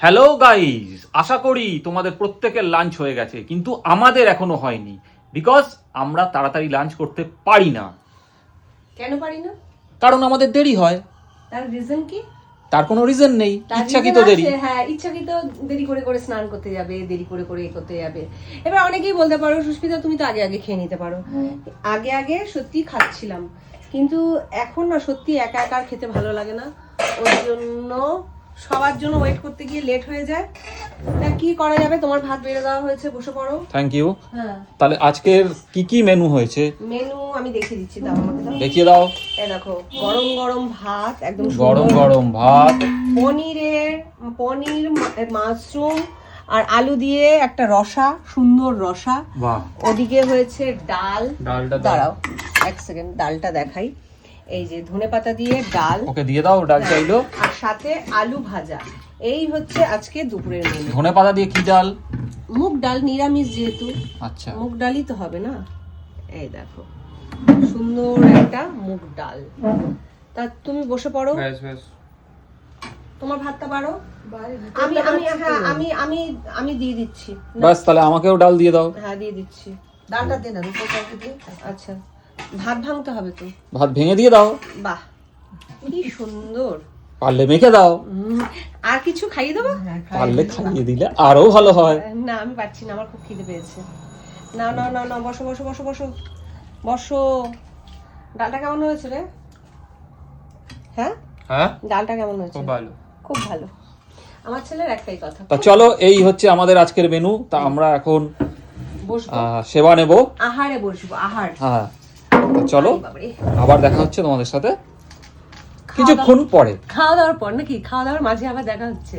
Hello guys, আশা করি তোমাদের প্রত্যেকের লাঞ্চ হয়ে গেছে, কিন্তু আমাদের এখনো হয়নি বিকজ আমরা তাড়াতাড়ি লাঞ্চ করতে পারি না। কেন পারি না? কারণ আমাদের দেরি হয়। তার রিজন কি? তার কোনো রিজন নেই, তার ইচ্ছাকৃত reason দেরি। আছে, হ্যাঁ ইচ্ছাকৃত দেরি করে করে স্নান করতে যাবে, দেরি করে করে এ করতে যাবে। এবার অনেকেই বলতে পারো সুস্মিতা তুমি তো আগে আগে খেয়ে নিতে পারো। আগে আগে সত্যি খাচ্ছিলাম, কিন্তু এখন না সত্যি একা একা আর খেতে ভালো লাগে না। ওর জন্য সবার জন্য ওয়েট করতে গিয়ে লেট হয়ে যায়। তা কি করা যাবে, তোমার ভাত বেড়ে দেওয়া হয়েছে, বসে পড়ো। Thank you. হ্যাঁ, তাহলে আজকের কি কি মেনু হয়েছে মেনু আমি দেখিয়ে দিচ্ছি, দাও আমাকে দাও। দেখিয়ে দাও। এই দেখো গরম গরম ভাত, একদম গরম সুন্দর। গরম ভাত, পনির মাশরুম আর আলু দিয়ে একটা রসা, সুন্দর রসা। বাহ। ওদিকে হয়েছে ডাল। ডালটা দাঁড়াও এক সেকেন্ড, ডালটা দেখাই। এই যে ধনেপাতা দিয়ে ডাল, ওকে দিয়ে দাও, ডাল চাইলো। আর সাথে আলু ভাজা। এই হচ্ছে আজকে দুপুরের মেনু। ধনেপাতা দিয়ে কি ডাল? মুগ ডাল, নিরামিষ যেহেতু আচ্ছা, মুগ ডালই তো হবে না। এই দেখো সুন্দর একটা মুগ ডাল। তা তুমি বসে পড়ো, তোমার ভাতটা বাড়ো। আমি আমি হ্যাঁ আমি আমি আমি দিয়ে দিচ্ছি। বাস তাহলে আমাকেও ডাল দিয়ে দাও। হ্যাঁ দিয়ে দিচ্ছি, ডালটা দিয়ে না রূপচাঁদকে দিয়ে। আচ্ছা, ভাত ভাঙতে হবে তো। ভাত ভেঙে দিয়ে দাও, বাহ কি সুন্দর। পারলে মেখে দাও, আর কিছু খাইয়ে দেবো? পারলে খাইয়ে দিলে আরো ভালো হয়। না আমি পারছি না, আমার খুব খিদে পেয়েছে। না না না না, বসো বসো বসো বসো বসো। ডালটা কেমন হয়েছে রে? হ্যাঁ হ্যাঁ, ডালটা কেমন হয়েছে? খুব ভালো। খুব ভালো। আমার ছেলের একটাই কথা, তা চলো, এই হচ্ছে আমাদের আজকের মেনু। তা আমরা এখন বসবো সেবা নেব। আহারে, বসবো আহার। হ্যাঁ, তা চলো, বাবারে। আবার দেখা হচ্ছে তোমাদের সাথে কিছুক্ষণ পরে। খাওয়া দাওয়ার পর নাকি? খাওয়া দাওয়ার মাঝে আবার দেখা হচ্ছে।